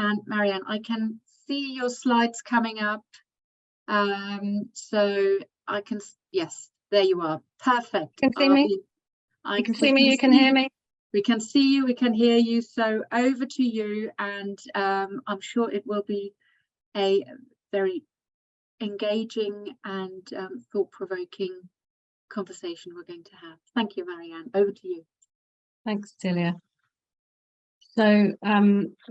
And Marianne, I can see your slides coming up. So I can, yes, there you are. Perfect. You can see me? You can see me, you can hear me? We can see you, we can hear you. So over to you, and I'm sure it will be a very engaging and thought-provoking conversation we're going to have. Thank you, Marianne. Over to you. Thanks, Celia. So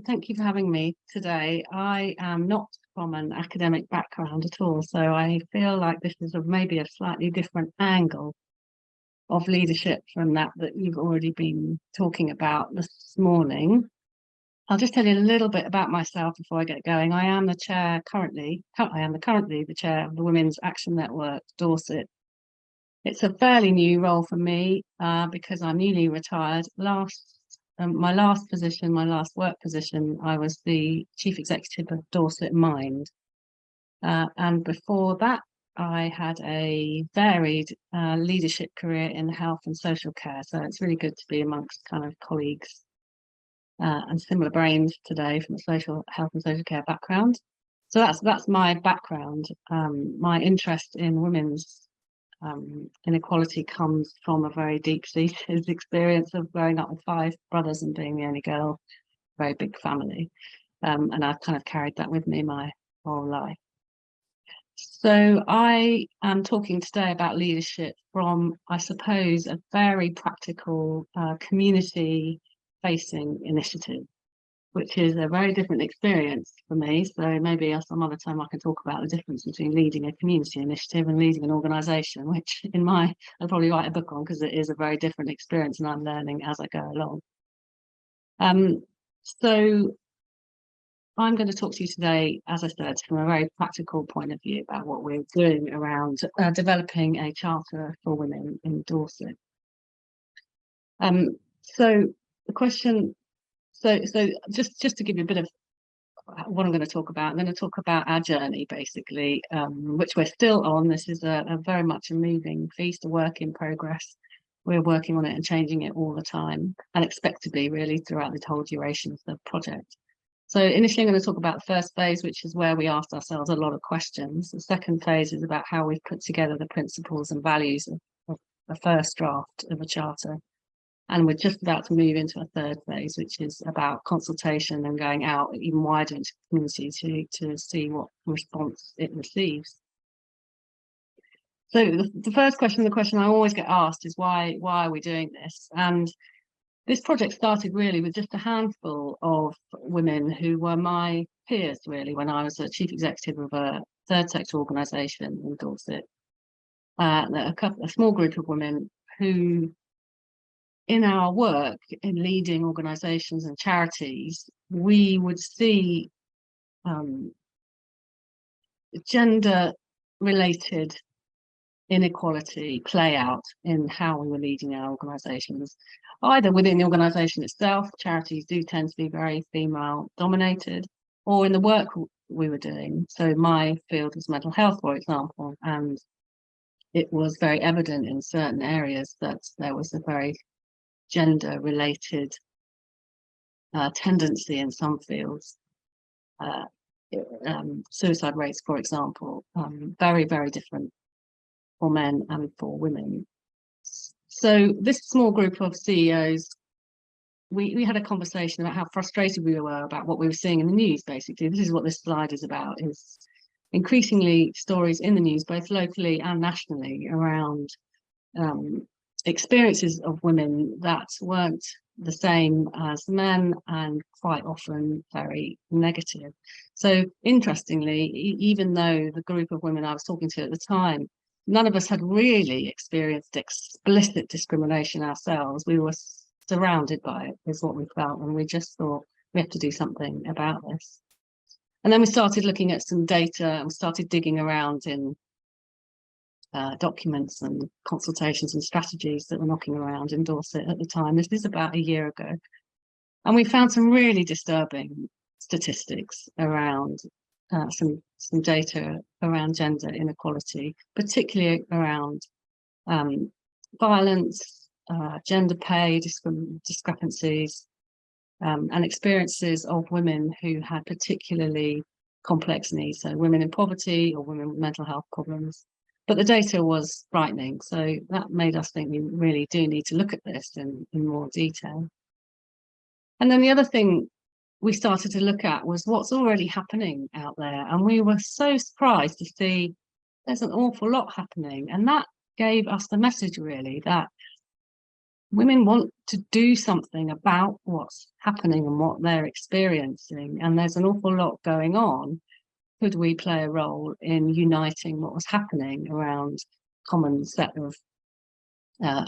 thank you for having me today. I am not from an academic background at all, so I feel like this is maybe a slightly different angle of leadership from that you've already been talking about this morning. I'll just tell you a little bit about myself before I get going. I am the chair currently the chair of the Women's Action Network Dorset. It's a fairly new role for me because I'm newly retired. My last work position, I was the Chief Executive of Dorset Mind. And before that, I had a varied leadership career in health and social care. So it's really good to be amongst kind of colleagues and similar brains today from a health and social care background. So that's my background. My interest in women's inequality comes from a very deep-seated experience of growing up with 5 brothers and being the only girl, very big family. And I've kind of carried that with me my whole life. So I am talking today about leadership from, I suppose, a very practical community-facing initiative, which is a very different experience for me. So maybe some other time I can talk about the difference between leading a community initiative and leading an organisation, which I'll probably write a book on, because it is a very different experience and I'm learning as I go along. So I'm going to talk to you today, as I said, from a very practical point of view about what we're doing around developing a charter for women in Dorset. So the question, so just to give you a bit of what I'm going to talk about, I'm going to talk about our journey, basically, which we're still on. This is a very much a moving feast, a work in progress. We're working on it and changing it all the time, and expect to be really throughout the whole duration of the project. So initially I'm going to talk about the first phase, which is where we asked ourselves a lot of questions. The second phase is about how we've put together the principles and values of the first draft of a charter. And we're just about to move into a third phase, which is about consultation and going out even wider into the community to see what response it receives. So the first question, the question I always get asked is why are we doing this? And this project started really with just a handful of women who were my peers, really, when I was a chief executive of a third sector organisation in Dorset. A small group of women who, in our work in leading organisations and charities, we would see gender-related inequality play out in how we were leading our organisations, either within the organisation itself. Charities do tend to be very female dominated, or in the work we were doing. So my field was mental health, for example, and it was very evident in certain areas that there was a very gender related tendency in some fields. Suicide rates, for example, very, very different for men and for women. So this small group of CEOs, we had a conversation about how frustrated we were about what we were seeing in the news. Basically, this is what this slide is about, is increasingly stories in the news, both locally and nationally, around experiences of women that weren't the same as men, and quite often very negative. So interestingly, even though the group of women I was talking to at the time, none of us had really experienced explicit discrimination ourselves, we were surrounded by it, is what we felt, and we just thought we have to do something about this. And then we started looking at some data and started digging around in documents and consultations and strategies that were knocking around in Dorset at the time. This is about a year ago. And we found some really disturbing statistics around some data around gender inequality, particularly around violence, gender pay discrepancies, and experiences of women who had particularly complex needs, so women in poverty or women with mental health problems. But the data was frightening, so that made us think we really do need to look at this in more detail. And then the other thing we started to look at was what's already happening out there. And we were so surprised to see there's an awful lot happening. And that gave us the message, really, that women want to do something about what's happening and what they're experiencing. And there's an awful lot going on. Could we play a role in uniting what was happening around a common set of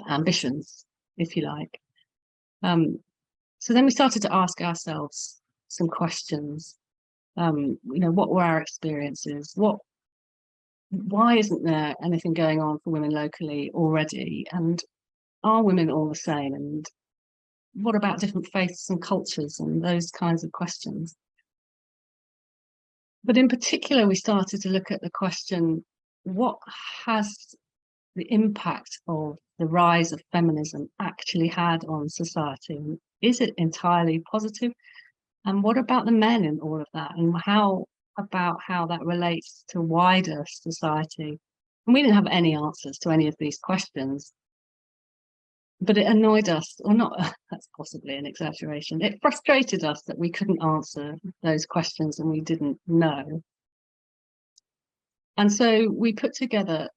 ambitions, if you like? So then we started to ask ourselves some questions. What were our experiences? Why isn't there anything going on for women locally already? And are women all the same? And what about different faiths and cultures and those kinds of questions? But in particular, we started to look at the question, what has the impact of the rise of feminism actually had on society? Is it entirely positive? And what about the men in all of that? And how that relates to wider society? And we didn't have any answers to any of these questions. But it annoyed us, or not, that's possibly an exaggeration. It frustrated us that we couldn't answer those questions and we didn't know. And so we put together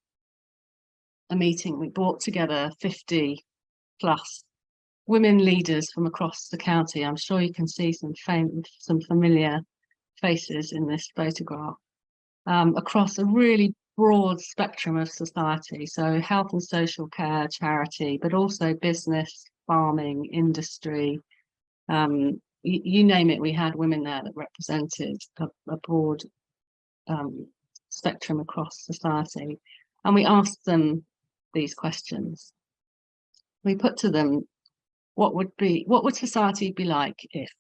a meeting. We brought together 50 plus women leaders from across the county. I'm sure you can see some familiar faces in this photograph, across a really broad spectrum of society, so health and social care, charity, but also business, farming, industry, you name it. We had women there that represented a broad spectrum across society, and we asked them these questions. We put to them, what would society be like if?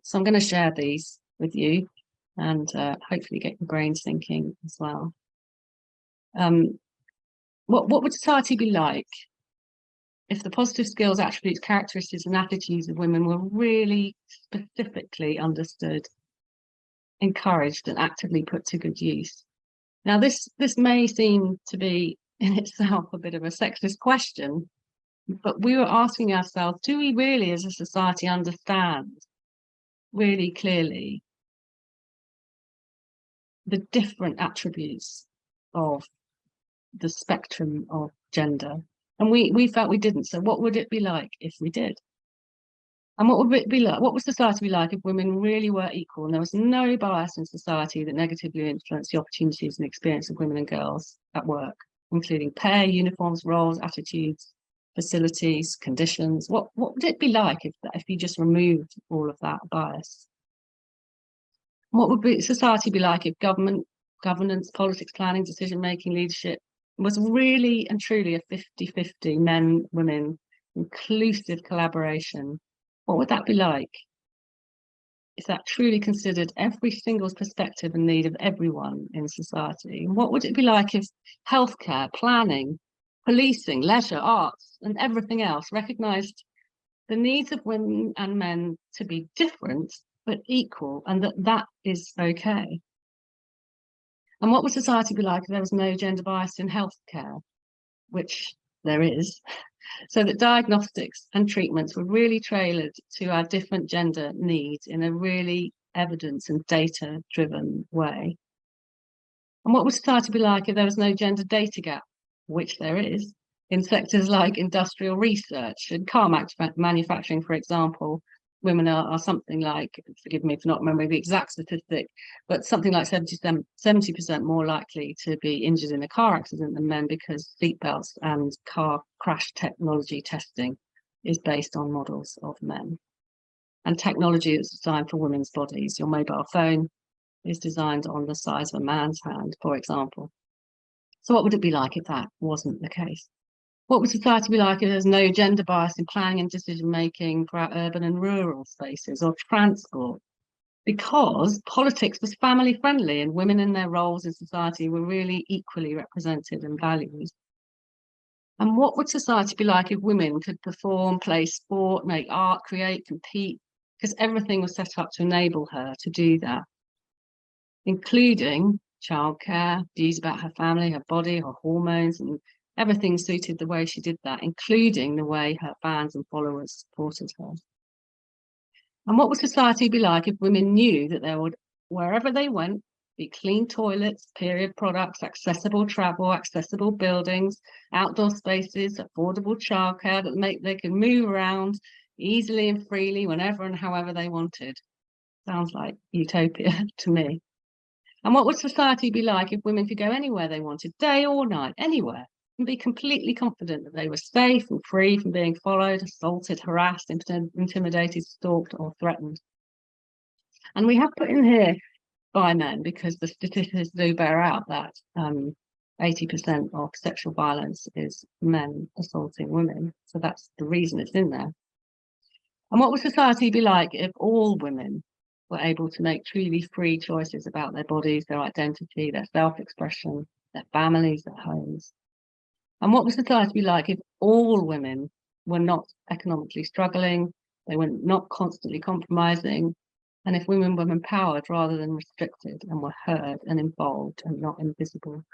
So I'm going to share these with you and hopefully get your brains thinking as well. What would society be like if the positive skills, attributes, characteristics and attitudes of women were really specifically understood, encouraged and actively put to good use? Now this may seem to be in itself a bit of a sexist question, but we were asking ourselves, do we really as a society understand really clearly the different attributes of the spectrum of gender? And we felt we didn't. So what would it be like if we did? And what would it be like? What would society be like if women really were equal and there was no bias in society that negatively influenced the opportunities and experience of women and girls at work, including pay, uniforms, roles, attitudes, facilities, conditions? What would it be like if you just removed all of that bias? What would society be like if governance, politics, planning, decision-making, leadership was really and truly a 50-50 men, women, inclusive collaboration? What would that be like? Is that truly considered every single perspective and need of everyone in society? And what would it be like if healthcare, planning, policing, leisure, arts, and everything else recognised the needs of women and men to be different but equal, and that is okay? And what would society be like if there was no gender bias in healthcare, which there is, so that diagnostics and treatments were really tailored to our different gender needs in a really evidence and data-driven way? And what would society be like if there was no gender data gap, which there is, in sectors like industrial research and car manufacturing, for example? Women are something like, forgive me for not remembering the exact statistic, but something like 70% more likely to be injured in a car accident than men, because seatbelts and car crash technology testing is based on models of men. And technology is designed for women's bodies. Your mobile phone is designed on the size of a man's hand, for example. So what would it be like if that wasn't the case? What would society be like if there's no gender bias in planning and decision-making for our urban and rural spaces or transport? Because politics was family-friendly and women in their roles in society were really equally represented and valued. And what would society be like if women could perform, play sport, make art, create, compete, because everything was set up to enable her to do that, including childcare, views about her family, her body, her hormones, and everything suited the way she did that, including the way her fans and followers supported her. And what would society be like if women knew that there would, wherever they went, be clean toilets, period products, accessible travel, accessible buildings, outdoor spaces, affordable childcare that they could move around easily and freely whenever and however they wanted? Sounds like utopia to me. And what would society be like if women could go anywhere they wanted, day or night, anywhere, and be completely confident that they were safe and free from being followed, assaulted, harassed, intimidated, stalked, or threatened? And we have put in here by men, because the statistics do bear out that 80% of sexual violence is men assaulting women. So that's the reason it's in there. And what would society be like if all women were able to make truly free choices about their bodies, their identity, their self-expression, their families, their homes? And what would society be like if all women were not economically struggling, they were not constantly compromising, and if women were empowered rather than restricted, and were heard and involved and not invisible?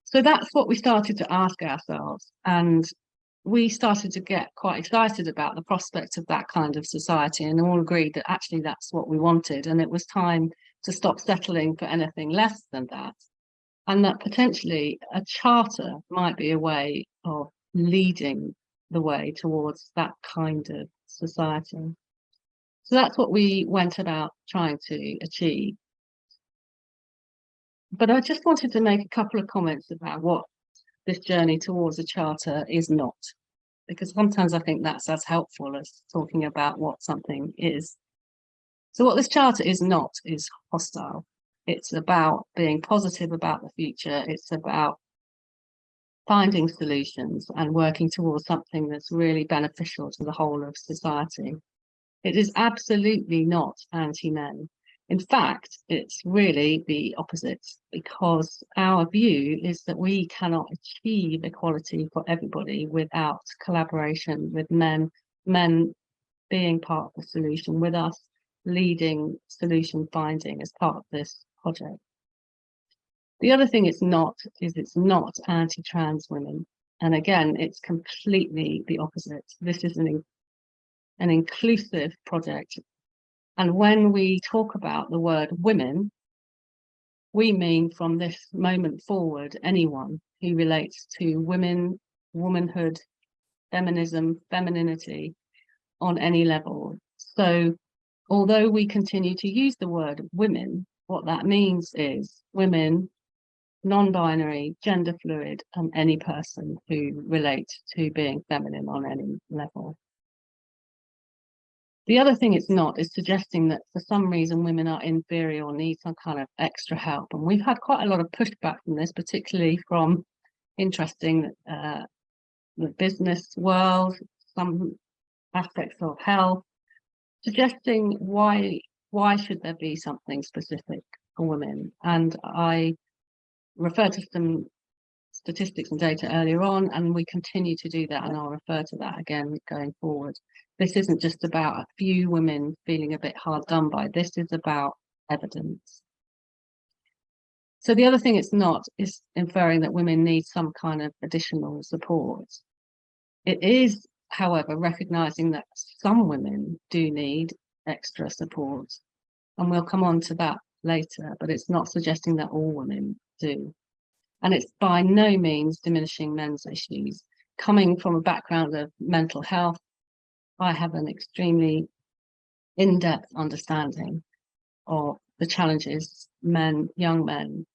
So that's what we started to ask ourselves, and we started to get quite excited about the prospect of that kind of society, and all agreed that actually that's what we wanted, and it was time to stop settling for anything less than that, and that potentially a charter might be a way of leading the way towards that kind of society. So that's what we went about trying to achieve. But I just wanted to make a couple of comments about what this journey towards a charter is not, because sometimes I think that's as helpful as talking about what something is. So what this charter is not is hostile. It's about being positive about the future. It's about finding solutions and working towards something that's really beneficial to the whole of society. It is absolutely not anti-men. In fact, it's really the opposite, because our view is that we cannot achieve equality for everybody without collaboration with men being part of the solution, with us leading solution finding as part of this project. The other thing it's not is it's not anti-trans women. And again, it's completely the opposite. This is an inclusive project. And when we talk about the word women, we mean from this moment forward, anyone who relates to women, womanhood, feminism, femininity on any level. So although we continue to use the word women, what that means is women, non-binary, gender fluid, and any person who relates to being feminine on any level. The other thing it's not is suggesting that for some reason women are inferior or need some kind of extra help. And we've had quite a lot of pushback from this, particularly from the business world, some aspects of health, suggesting why should there be something specific for women? And I referred to some statistics and data earlier on, and we continue to do that, and I'll refer to that again going forward. This isn't just about a few women feeling a bit hard done by. This is about evidence. So the other thing it's not is inferring that women need some kind of additional support. It is, however, recognizing that some women do need extra support, and we'll come on to that later, but it's not suggesting that all women do. And it's by no means diminishing men's issues. Coming from a background of mental health, I have an extremely in-depth understanding of the challenges men, young men,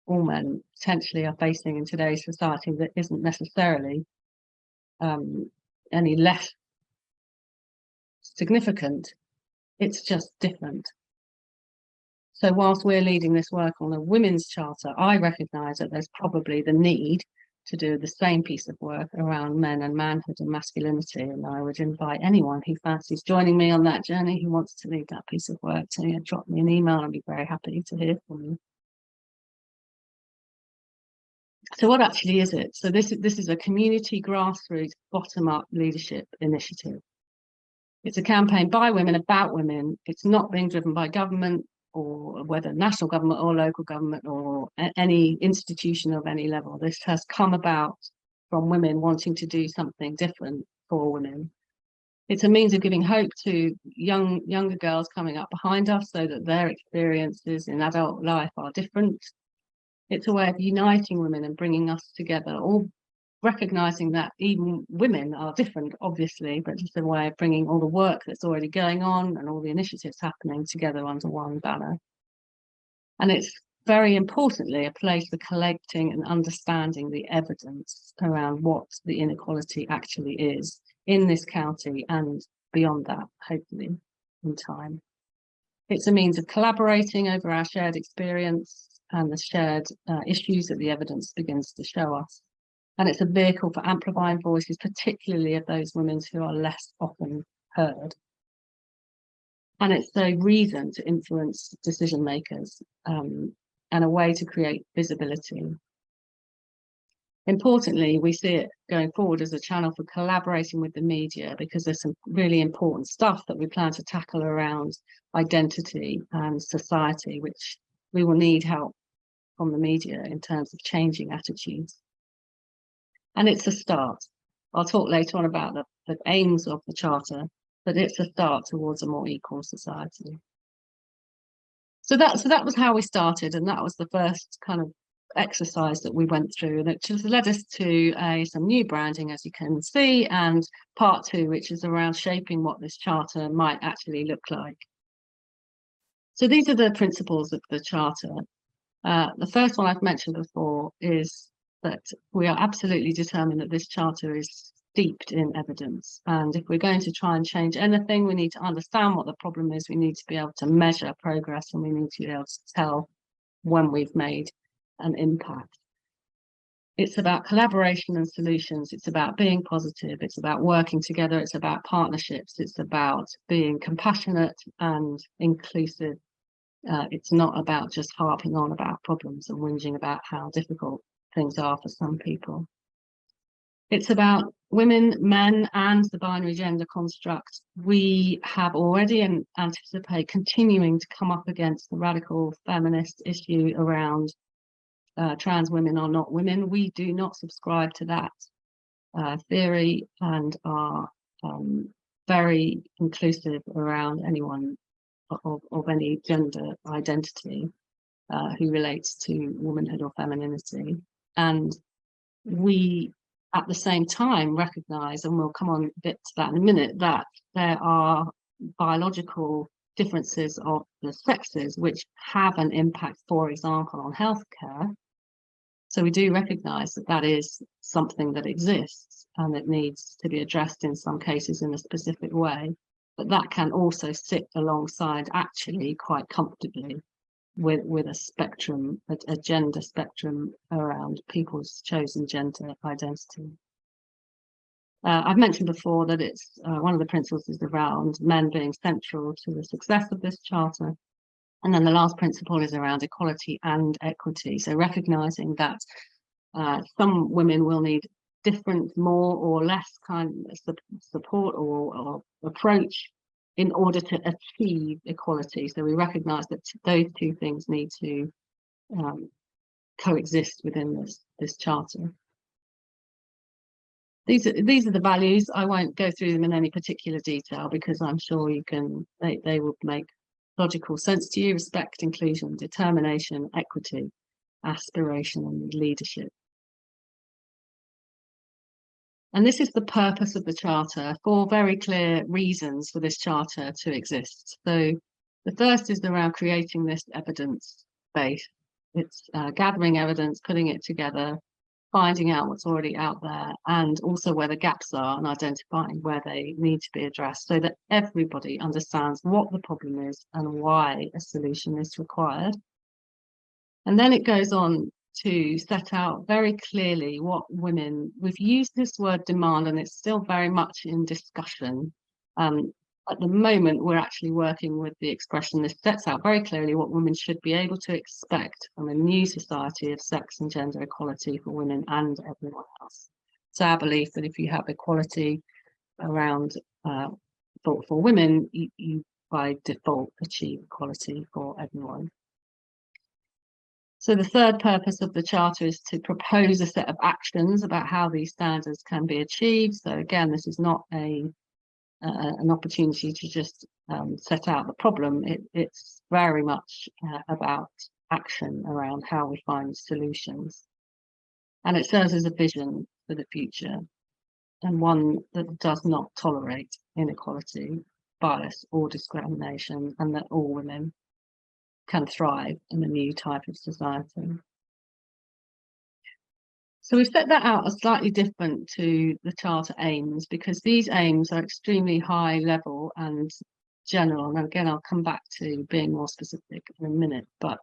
all men potentially are facing in today's society that isn't necessarily any less significant. It's just different. So whilst we're leading this work on a women's charter, I recognise that there's probably the need to do the same piece of work around men and manhood and masculinity. And I would invite anyone who fancies joining me on that journey, who wants to lead that piece of work, to drop me an email. I'd be very happy to hear from you. So what actually is it? So this is a community grassroots bottom-up leadership initiative. It's a campaign by women, about women. It's not being driven by government, or whether national government or local government or any institution of any level. This has come about from women wanting to do something different for women. It's a means of giving hope to younger girls coming up behind us so that their experiences in adult life are different. It's a way of uniting women and bringing us together, all recognizing that even women are different, obviously, but just a way of bringing all the work that's already going on and all the initiatives happening together under one banner. And it's very importantly a place for collecting and understanding the evidence around what the inequality actually is in this county and beyond that, hopefully, in time. It's a means of collaborating over our shared experience and the shared issues that the evidence begins to show us. And it's a vehicle for amplifying voices, particularly of those women who are less often heard. And it's a reason to influence decision makers and a way to create visibility. Importantly, we see it going forward as a channel for collaborating with the media, because there's some really important stuff that we plan to tackle around identity and society, which we will need help from the media in terms of changing attitudes. And it's a start. I'll talk later on about the aims of the Charter, but it's a start towards a more equal society. So that was how we started, and that was the first kind of exercise that we went through, and it just led us to some new branding, as you can see, and part two, which is around shaping what this Charter might actually look like. So these are the principles of the Charter. The first one I've mentioned before is that we are absolutely determined that this Charter is steeped in evidence. And if we're going to try and change anything, we need to understand what the problem is. We need to be able to measure progress, and we need to be able to tell when we've made an impact. It's about collaboration and solutions. It's about being positive. It's about working together. It's about partnerships. It's about being compassionate and inclusive. It's not about just harping on about problems and whinging about how difficult things are for some people. It's about women, men, and the binary gender construct. We have already and anticipate continuing to come up against the radical feminist issue around trans women are not women. We do not subscribe to that theory and are very inclusive around anyone of any gender identity who relates to womanhood or femininity. And we, at the same time, recognise, and we'll come on a bit to that in a minute, that there are biological differences of the sexes which have an impact, for example, on healthcare. So we do recognise that that is something that exists and it needs to be addressed in some cases in a specific way, but that can also sit alongside, actually quite comfortably, with a spectrum, a gender spectrum around people's chosen gender identity. I've mentioned before that it's one of the principles is around men being central to the success of this Charter. And then the last principle is around equality and equity. So recognising that some women will need different, more or less kind of support or approach in order to achieve equality. So we recognise that those two things need to coexist within this Charter. These are the values. I won't go through them in any particular detail because I'm sure you can. They will make logical sense to you: respect, inclusion, determination, equity, aspiration, and leadership. And this is the purpose of the Charter, 4 very clear reasons for this Charter to exist. So the first is around creating this evidence base. It's gathering evidence, putting it together, finding out what's already out there, and also where the gaps are and identifying where they need to be addressed so that everybody understands what the problem is and why a solution is required. And then it goes on to set out very clearly what women, we've used this word demand and it's still very much in discussion. At the moment, we're actually working with the expression, this sets out very clearly what women should be able to expect from a new society of sex and gender equality for women and everyone else. It's our belief that if you have equality around for women, you by default achieve equality for everyone. So the third purpose of the Charter is to propose a set of actions about how these standards can be achieved. So again, this is not an opportunity to just set out the problem. It's very much about action around how we find solutions. And it serves as a vision for the future, and one that does not tolerate inequality, bias or discrimination, and that all women can thrive in a new type of society. So we've set that out as slightly different to the Charter aims, because these aims are extremely high level and general. And again, I'll come back to being more specific in a minute, but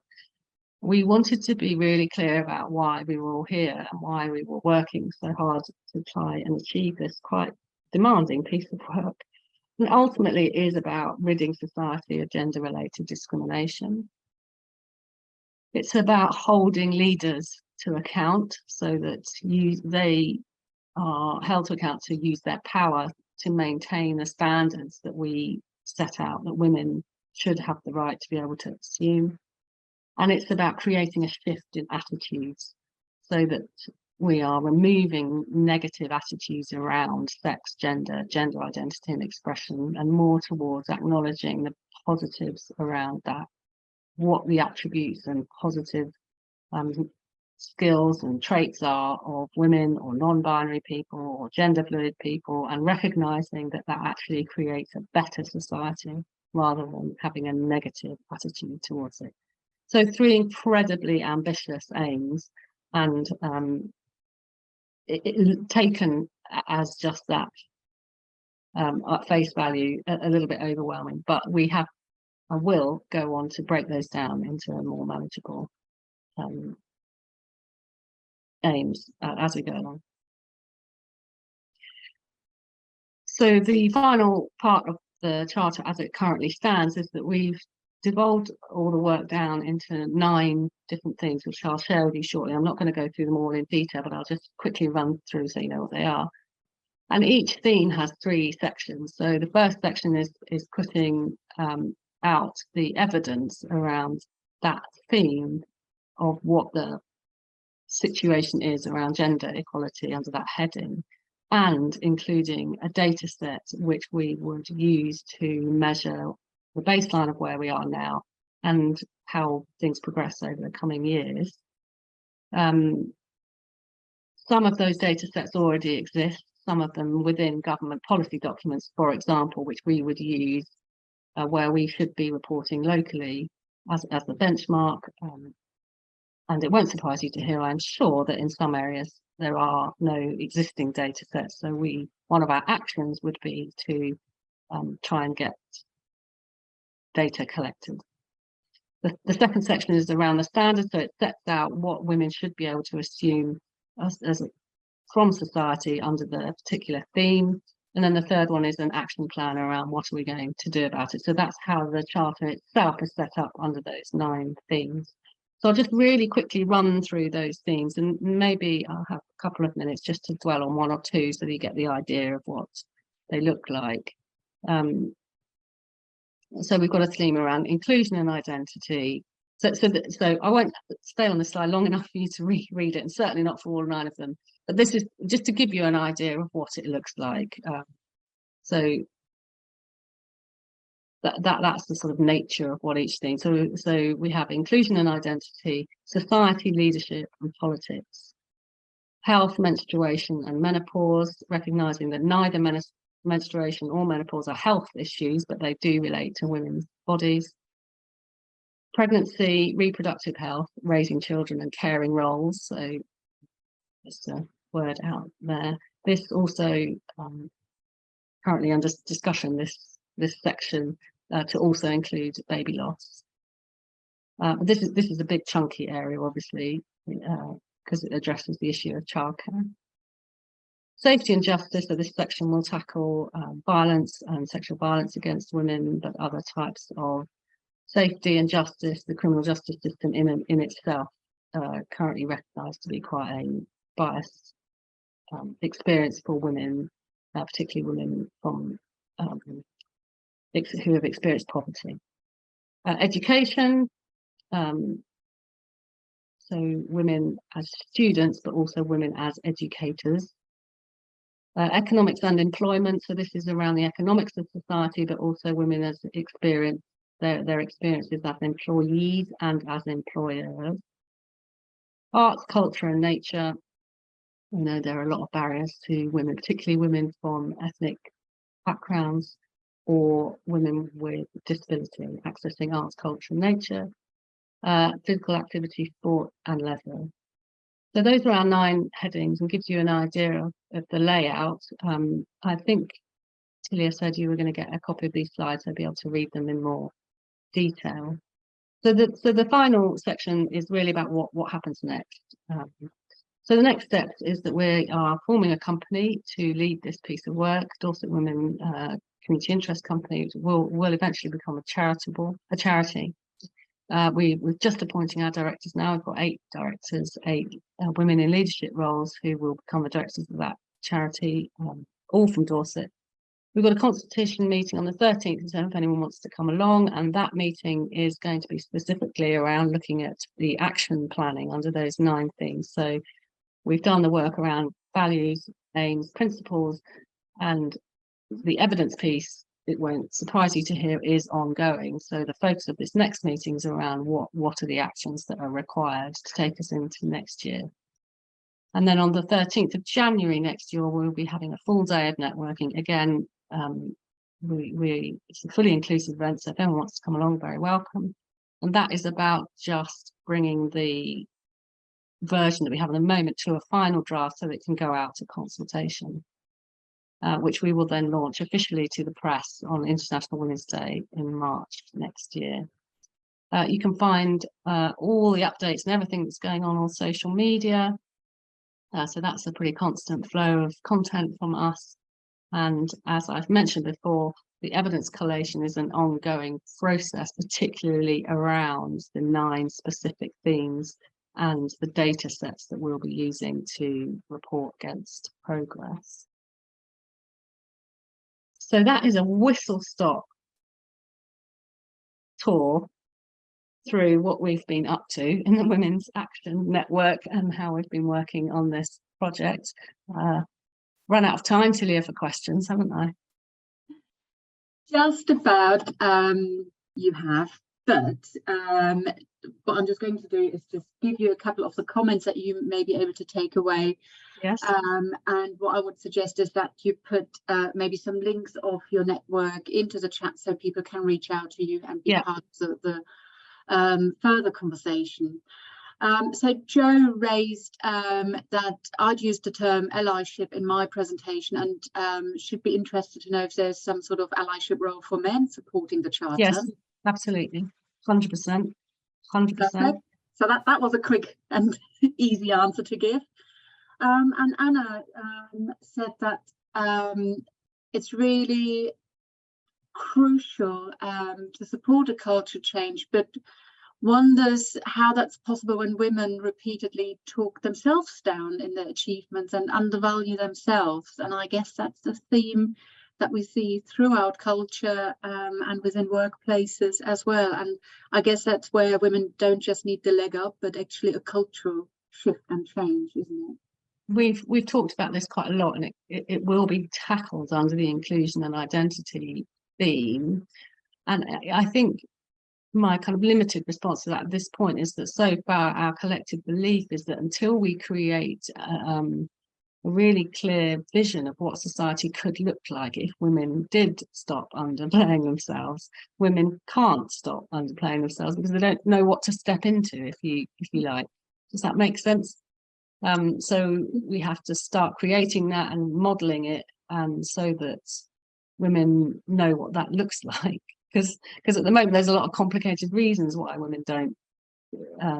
we wanted to be really clear about why we were all here and why we were working so hard to try and achieve this quite demanding piece of work. And ultimately, it is about ridding society of gender-related discrimination. It's about holding leaders to account so that they are held to account to use their power to maintain the standards that we set out that women should have the right to be able to assume. And it's about creating a shift in attitudes so that we are removing negative attitudes around sex, gender identity and expression, and more towards acknowledging the positives around that, what the attributes and positive skills and traits are of women or non-binary people or gender fluid people, and recognizing that that actually creates a better society rather than having a negative attitude towards it. So 3 incredibly ambitious aims, and taken as just that at face value, a little bit overwhelming, but I will go on to break those down into more manageable aims as we go along. So the final part of the Charter as it currently stands is that we've devolved all the work down into 9 different things, which I'll share with you shortly. I'm not going to go through them all in detail, but I'll just quickly run through so you know what they are. And each theme has 3 sections. So the first section is putting out the evidence around that theme of what the situation is around gender equality under that heading, and including a data set which we would use to measure the baseline of where we are now and how things progress over the coming years. Some of those data sets already exist, some of them within government policy documents, for example, which we would use where we should be reporting locally as the benchmark. And it won't surprise you to hear, I'm sure, that in some areas there are no existing data sets. So one of our actions would be to try and get data collected. The second section is around the standards, so it sets out what women should be able to assume from society under the particular theme. And then the third one is an action plan around what are we going to do about it. So that's how the Charter itself is set up under those 9 themes. So I'll just really quickly run through those themes, and maybe I'll have a couple of minutes just to dwell on 1 or 2 so that you get the idea of what they look like. So we've got a theme around inclusion and identity. So I won't stay on this slide long enough for you to reread it, and certainly not for all 9 of them. But this is just to give you an idea of what it looks like. So that's the sort of nature of what each thing. So we have inclusion and identity, society, leadership and politics, health, menstruation and menopause, recognizing that neither menstruation or menopause are health issues, but they do relate to women's bodies. Pregnancy, reproductive health, raising children and caring roles. So just a word out there. This also currently under discussion, this section to also include baby loss. This is a big chunky area, obviously, because it addresses the issue of childcare. Safety and justice, so this section will tackle violence and sexual violence against women, but other types of safety and justice. The criminal justice system in itself currently recognised to be quite a biased experience for women, particularly women from who have experienced poverty. Education, so women as students, but also women as educators. Economics and employment, so this is around the economics of society, but also women as experience, their experiences as employees and as employers. Arts, culture and nature, you know, there are a lot of barriers to women, particularly women from ethnic backgrounds or women with disability, accessing arts, culture and nature. Physical activity, sport and leisure. So those are our 9 headings and gives you an idea of the layout. I think Tilia said you were going to get a copy of these slides, so I'll be able to read them in more detail. So the final section is really about what happens next. So the next step is that we are forming a company to lead this piece of work. Dorset Women Community Interest Company, which will eventually become a charity. We're just appointing our directors now. We've got 8 directors, 8 women in leadership roles who will become the directors of that charity, all from Dorset. We've got a consultation meeting on the 13th of December if anyone wants to come along, and that meeting is going to be specifically around looking at the action planning under those 9 themes. So we've done the work around values, aims, principles, and the evidence piece, it won't surprise you to hear, is ongoing. So the focus of this next meeting is around what are the actions that are required to take us into next year. And then on the 13th of January next year, we'll be having a full day of networking. Again, it's a fully inclusive event, so if anyone wants to come along, very welcome. And that is about just bringing the version that we have at the moment to a final draft so that it can go out to consultation. Which we will then launch officially to the press on International Women's Day in March next year. You can find all the updates and everything that's going on social media. So that's a pretty constant flow of content from us. And as I've mentioned before, the evidence collation is an ongoing process, particularly around the 9 specific themes and the data sets that we'll be using to report against progress. So that is a whistle-stop tour through what we've been up to in the Women's Action Network and how we've been working on this project. Run out of time, Tilia, for questions, haven't I? Just about, you have, but what I'm just going to do is just give you a couple of the comments that you may be able to take away. Yes. And what I would suggest is that you put maybe some links of your network into the chat so people can reach out to you and be part of the further conversation. So Joe raised that I'd used the term allyship in my presentation and should be interested to know if there's some sort of allyship role for men supporting the charter. Yes, absolutely. 100%. 100%. Perfect. So that was a quick and easy answer to give. And Anna said that it's really crucial to support a culture change, but wonders how that's possible when women repeatedly talk themselves down in their achievements and undervalue themselves. And I guess that's the theme that we see throughout culture and within workplaces as well. And I guess that's where women don't just need the leg up, but actually a cultural shift and change, isn't it? We've talked about this quite a lot, and it will be tackled under the inclusion and identity theme. And I think my kind of limited response to that at this point is that so far our collective belief is that until we create a really clear vision of what society could look like if women did stop underplaying themselves, women can't stop underplaying themselves because they don't know what to step into, if you like. Does that make sense? So we have to start creating that and modeling it so that women know what that looks like. Because at the moment, there's a lot of complicated reasons why women don't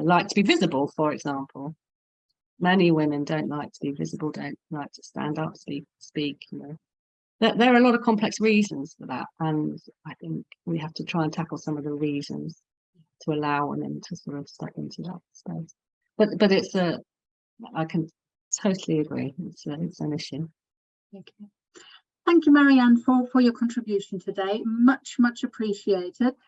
like to be visible, for example. Many women don't like to be visible, don't like to stand up, speak, you know. There are a lot of complex reasons for that. And I think we have to try and tackle some of the reasons to allow women to sort of step into that space. But it's I can totally agree. It's an issue. Okay. thank you, Marianne, for your contribution today. Much appreciated.